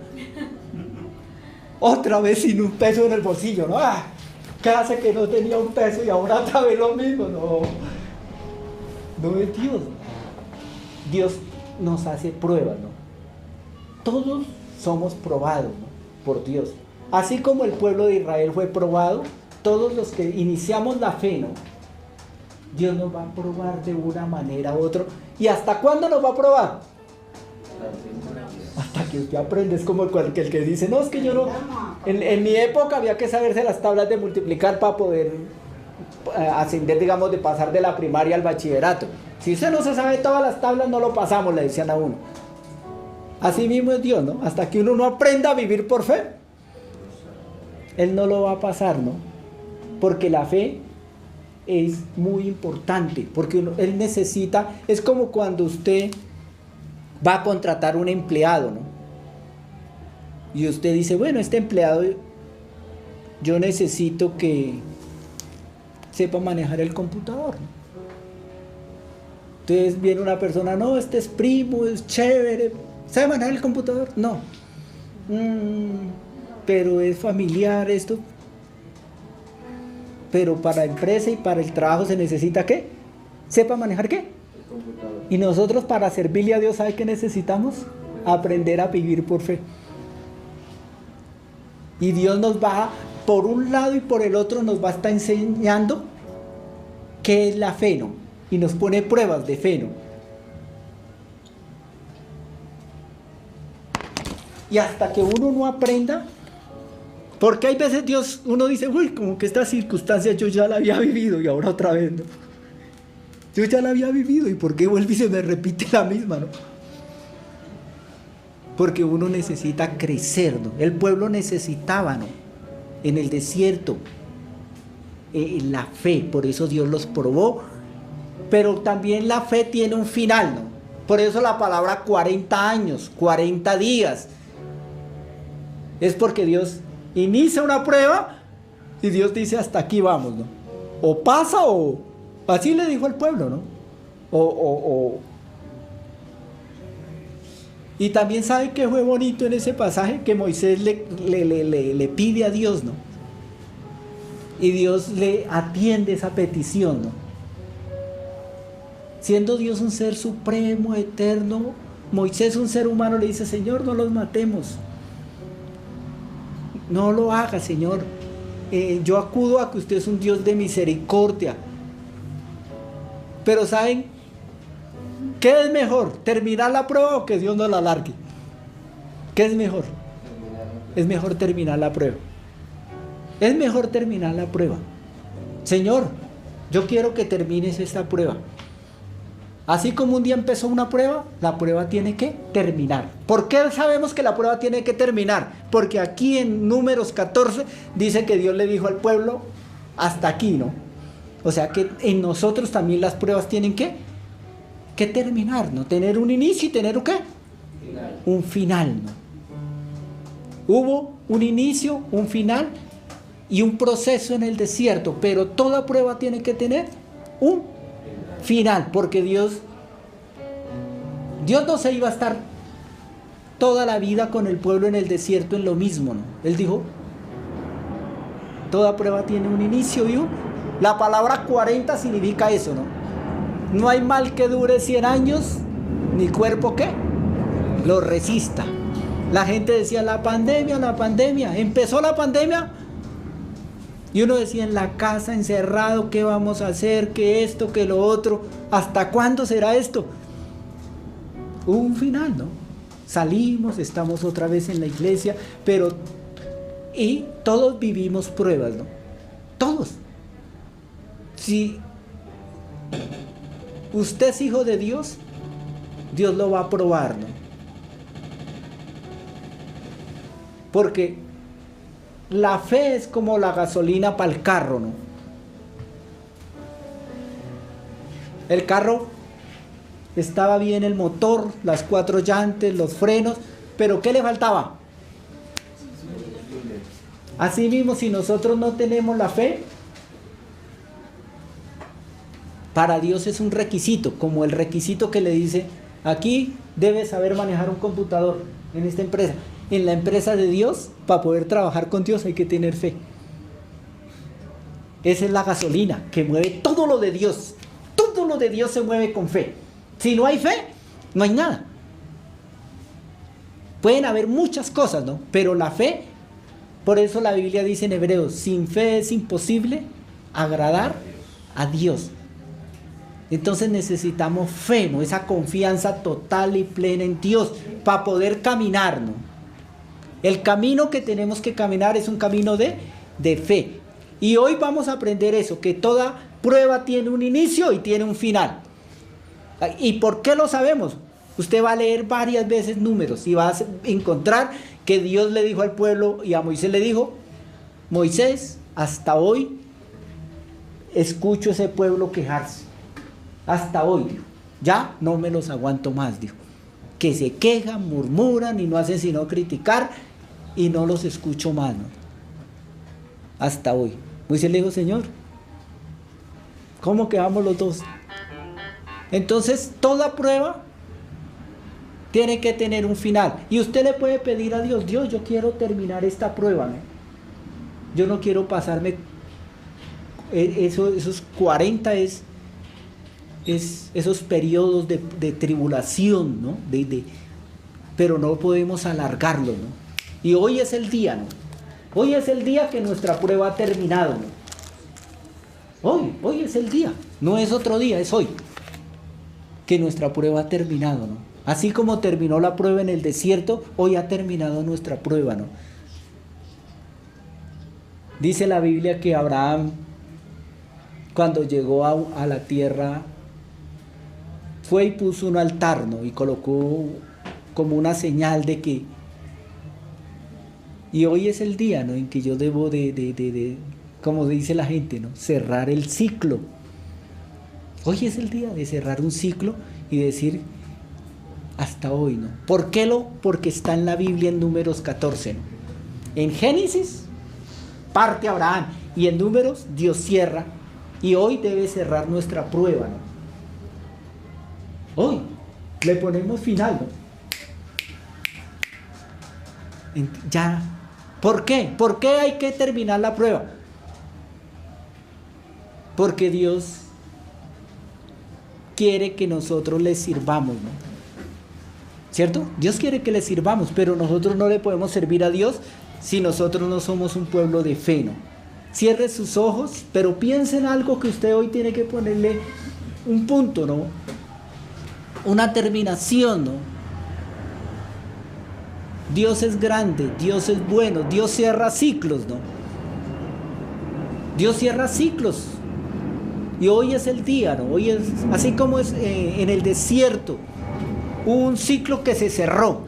Otra vez sin un peso en el bolsillo, ¿no? ¿Qué hace que no tenía un peso y ahora otra vez lo mismo? No es Dios. Dios nos hace pruebas, ¿no? Todos somos probados, ¿no? Por Dios. Así como el pueblo de Israel fue probado, todos los que iniciamos la fe, ¿no? Dios nos va a probar de una manera u otra. ¿Y hasta cuándo nos va a probar? Hasta que usted aprende. Es como el que dice, no, es que yo no... En mi época había que saberse las tablas de multiplicar para poder ascender, digamos, de pasar de la primaria al bachillerato. Si usted no se sabe todas las tablas, no lo pasamos, le decían a uno. Así mismo es Dios, ¿no? Hasta que uno no aprenda a vivir por fe, Él no lo va a pasar, ¿no? Porque la fe es muy importante, porque Él necesita, es como cuando usted va a contratar un empleado, ¿no? Y usted dice, bueno, este empleado yo necesito que sepa manejar el computador, ¿no? Entonces viene una persona, no, este es primo, es chévere, ¿sabe manejar el computador? No. Pero es familiar esto. Pero para la empresa y para el trabajo se necesita ¿qué? ¿Sepa manejar qué? Y nosotros para servirle a Dios, ¿sabe qué necesitamos? Aprender a vivir por fe. Y Dios nos va, por un lado y por el otro, nos va a estar enseñando qué es la fe, ¿no? Y nos pone pruebas de fe, ¿no? Y hasta que uno no aprenda, porque hay veces Dios, uno dice, uy, como que esta circunstancia yo ya la había vivido y ahora otra vez, ¿no? Yo ya la había vivido y ¿por qué vuelve y se me repite la misma, no? Porque uno necesita crecer, ¿no? El pueblo necesitaba, ¿no? En el desierto, la fe, por eso Dios los probó, pero también la fe tiene un final, ¿no? Por eso la palabra 40 años, 40 días, es porque Dios inicia una prueba y Dios dice hasta aquí vamos, ¿no? O pasa o... Así le dijo al pueblo, ¿no? Y también sabe que fue bonito en ese pasaje que Moisés le pide a Dios, ¿no? Y Dios le atiende esa petición, ¿no? Siendo Dios un ser supremo, eterno, Moisés un ser humano le dice, Señor, no los matemos. No lo haga, Señor. Yo acudo a que usted es un Dios de misericordia. Pero ¿saben qué es mejor? ¿Terminar la prueba o que Dios nos la alargue? ¿Qué es mejor? Es mejor terminar la prueba. Es mejor terminar la prueba. Señor, yo quiero que termines esta prueba. Así como un día empezó una prueba, la prueba tiene que terminar. ¿Por qué sabemos que la prueba tiene que terminar? Porque aquí en Números 14 dice que Dios le dijo al pueblo, hasta aquí, ¿no? O sea que en nosotros también las pruebas tienen que terminar, ¿no? Tener un inicio y tener ¿un qué? Un final, ¿no? Hubo un inicio, un final y un proceso en el desierto, pero toda prueba tiene que tener un final, porque Dios no se iba a estar toda la vida con el pueblo en el desierto en lo mismo, ¿no? Él dijo, toda prueba tiene un inicio y la palabra 40 significa eso, ¿no? No hay mal que dure 100 años, ni cuerpo que lo resista. La gente decía, la pandemia, empezó la pandemia, y uno decía, en la casa, encerrado, ¿qué vamos a hacer? ¿Qué esto? ¿Qué lo otro? ¿Hasta cuándo será esto? Hubo un final, ¿no? Salimos, estamos otra vez en la iglesia, y todos vivimos pruebas, ¿no? Todos. Si usted es hijo de Dios, Dios lo va a probar, ¿no? Porque la fe es como la gasolina para el carro, ¿no? El carro estaba bien, el motor, las 4 llantas, los frenos, pero ¿qué le faltaba? Así mismo, si nosotros no tenemos la fe, para Dios es un requisito, como el requisito que le dice, aquí debes saber manejar un computador en esta empresa. En la empresa de Dios, para poder trabajar con Dios hay que tener fe. Esa es la gasolina que mueve todo lo de Dios. Todo lo de Dios se mueve con fe. Si no hay fe, no hay nada. Pueden haber muchas cosas, ¿no? Pero la fe, por eso la Biblia dice en Hebreos, sin fe es imposible agradar a Dios. Entonces necesitamos fe, ¿no? Esa confianza total y plena en Dios para poder caminar, ¿no? El camino que tenemos que caminar es un camino de fe. Y hoy vamos a aprender eso, que toda prueba tiene un inicio y tiene un final. ¿Y por qué lo sabemos? Usted va a leer varias veces Números y va a encontrar que Dios le dijo al pueblo y a Moisés le dijo, Moisés, hasta hoy escucho ese pueblo quejarse. Hasta hoy, dijo, ya no me los aguanto más, dijo. Que se quejan, murmuran y no hacen sino criticar y no los escucho más, ¿no? Hasta hoy. Moisés le dijo, Señor, ¿cómo quedamos los dos? Entonces, toda prueba tiene que tener un final. Y usted le puede pedir a Dios, Dios, yo quiero terminar esta prueba, ¿no? Yo no quiero pasarme esos 40 esos periodos de tribulación, ¿no? Pero no podemos alargarlo, ¿no? Y hoy es el día, ¿no? Hoy es el día que nuestra prueba ha terminado, ¿no? Hoy es el día, no es otro día, es hoy que nuestra prueba ha terminado, ¿no? Así como terminó la prueba en el desierto, hoy ha terminado nuestra prueba, ¿no? Dice la Biblia que Abraham, cuando llegó a la tierra, fue y puso un altar, ¿no? Y colocó como una señal de que... Y hoy es el día, ¿no? En que yo debo como dice la gente, ¿no? Cerrar el ciclo. Hoy es el día de cerrar un ciclo y decir hasta hoy, ¿no? ¿Por qué Porque está en la Biblia en Números 14, ¿no? En Génesis parte Abraham y en Números Dios cierra y hoy debe cerrar nuestra prueba, ¿no? Hoy le ponemos final, ¿no? Ya. ¿Por qué? ¿Por qué hay que terminar la prueba? Porque Dios quiere que nosotros le sirvamos, ¿no? ¿Cierto? Dios quiere que le sirvamos, pero nosotros no le podemos servir a Dios si nosotros no somos un pueblo de fe, ¿no? Cierre sus ojos, pero piense en algo que usted hoy tiene que ponerle un punto, ¿no? Una terminación, ¿no? Dios es grande, Dios es bueno, Dios cierra ciclos, ¿no? Dios cierra ciclos. Y hoy es el día, ¿no? Hoy es, así como es en el desierto, un ciclo que se cerró.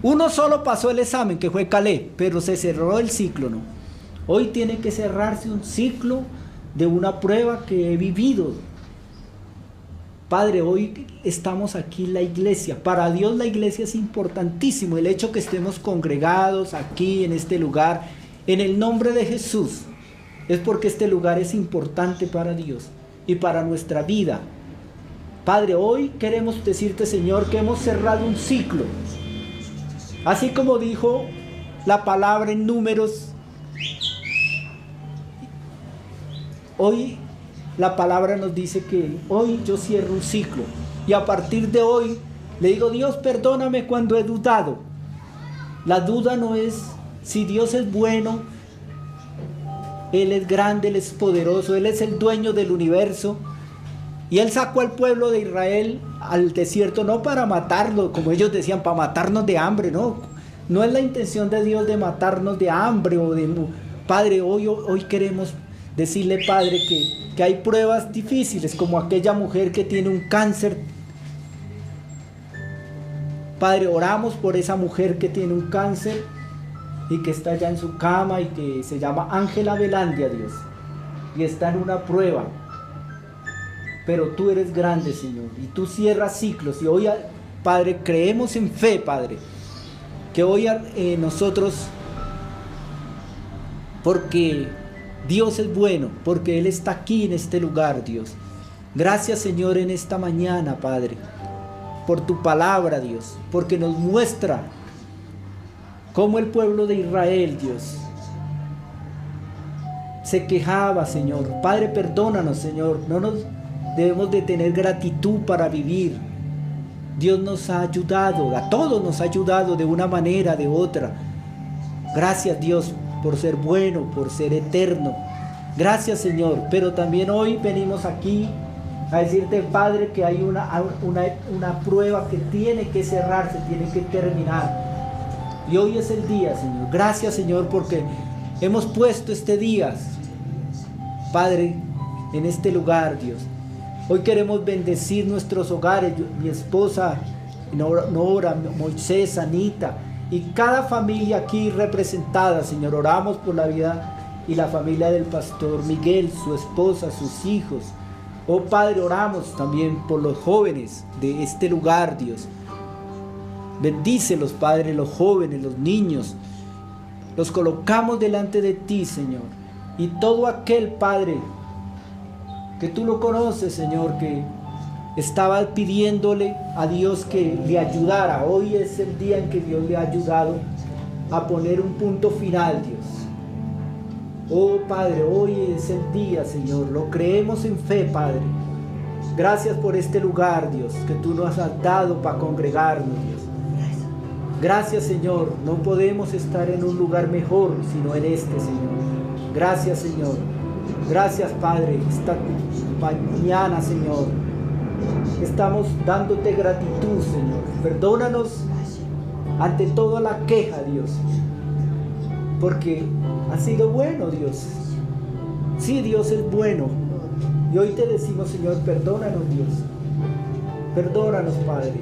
Uno solo pasó el examen, que fue Caleb, pero se cerró el ciclo, ¿no? Hoy tiene que cerrarse un ciclo de una prueba que he vivido. Padre, hoy estamos aquí en la iglesia. Para Dios la iglesia es importantísimo. El hecho que estemos congregados aquí en este lugar, en el nombre de Jesús, es porque este lugar es importante para Dios y para nuestra vida. Padre, hoy queremos decirte, Señor, que hemos cerrado un ciclo. Así como dijo la palabra en Números, hoy la palabra nos dice que hoy yo cierro un ciclo. Y a partir de hoy le digo, Dios, perdóname cuando he dudado. La duda no es si Dios es bueno. Él es grande, Él es poderoso, Él es el dueño del universo. Y Él sacó al pueblo de Israel al desierto no para matarlo, como ellos decían, para matarnos de hambre, no. No es la intención de Dios de matarnos de hambre o de... Padre, hoy queremos decirle, Padre, que hay pruebas difíciles, como aquella mujer que tiene un cáncer. Padre, oramos por esa mujer que tiene un cáncer y que está ya en su cama y que se llama Ángela Velandia, Dios, y está en una prueba. Pero tú eres grande, Señor, y tú cierras ciclos. Y hoy, Padre, creemos en fe, Padre, que hoy nosotros, porque Dios es bueno, porque Él está aquí en este lugar, Dios. Gracias, Señor, en esta mañana, Padre, por tu palabra, Dios, porque nos muestra cómo el pueblo de Israel, Dios, se quejaba, Señor. Padre, perdónanos, Señor. No nos debemos de tener gratitud para vivir. Dios nos ha ayudado, a todos nos ha ayudado de una manera, de otra. Gracias, Dios, por ser bueno, por ser eterno. Gracias, Señor. Pero también hoy venimos aquí a decirte, Padre, que hay una prueba que tiene que cerrarse, tiene que terminar. Y hoy es el día, Señor. Gracias, Señor, porque hemos puesto este día, Padre, en este lugar, Dios. Hoy queremos bendecir nuestros hogares, mi esposa Nora, Moisés, Anita y cada familia aquí representada, Señor. Oramos por la vida y la familia del pastor Miguel, su esposa, sus hijos. Oh Padre, oramos también por los jóvenes de este lugar, Dios. Bendícelos, Padre, los jóvenes, los niños. Los colocamos delante de ti, Señor. Y todo aquel, Padre, que tú lo conoces, Señor, que estaba pidiéndole a Dios que le ayudara. Hoy es el día en que Dios le ha ayudado a poner un punto final, Dios. Oh, Padre, hoy es el día, Señor. Lo creemos en fe, Padre. Gracias por este lugar, Dios, que tú nos has dado para congregarnos, Dios. Gracias, Señor. No podemos estar en un lugar mejor, sino en este, Señor. Gracias, Señor. Gracias, Padre. Esta mañana, Señor, estamos dándote gratitud, Señor. Perdónanos ante toda la queja, Dios, porque ha sido bueno, Dios. Sí, Dios es bueno. Y hoy te decimos, Señor, perdónanos, Dios. Perdónanos, Padre,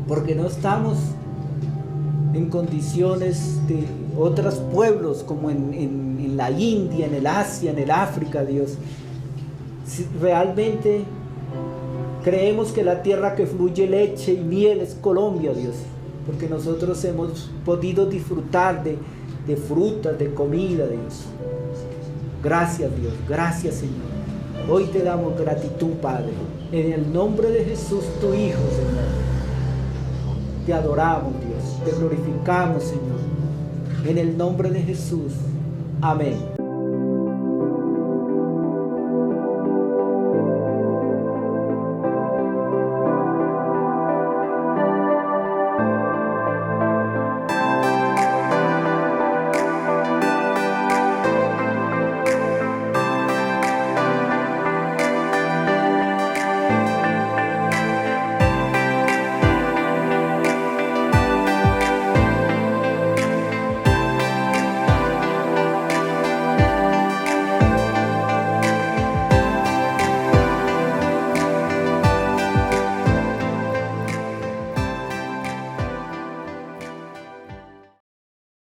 porque no estamos en condiciones de otros pueblos como en la India, en el Asia, en el África, Dios. Si realmente creemos que la tierra que fluye leche y miel es Colombia, Dios, porque nosotros hemos podido disfrutar de frutas, de comida, Dios. Gracias, Dios, gracias, Señor. Hoy te damos gratitud, Padre, en el nombre de Jesús, tu Hijo, Señor. Te adoramos, Dios, te glorificamos, Señor, en el nombre de Jesús. Amén.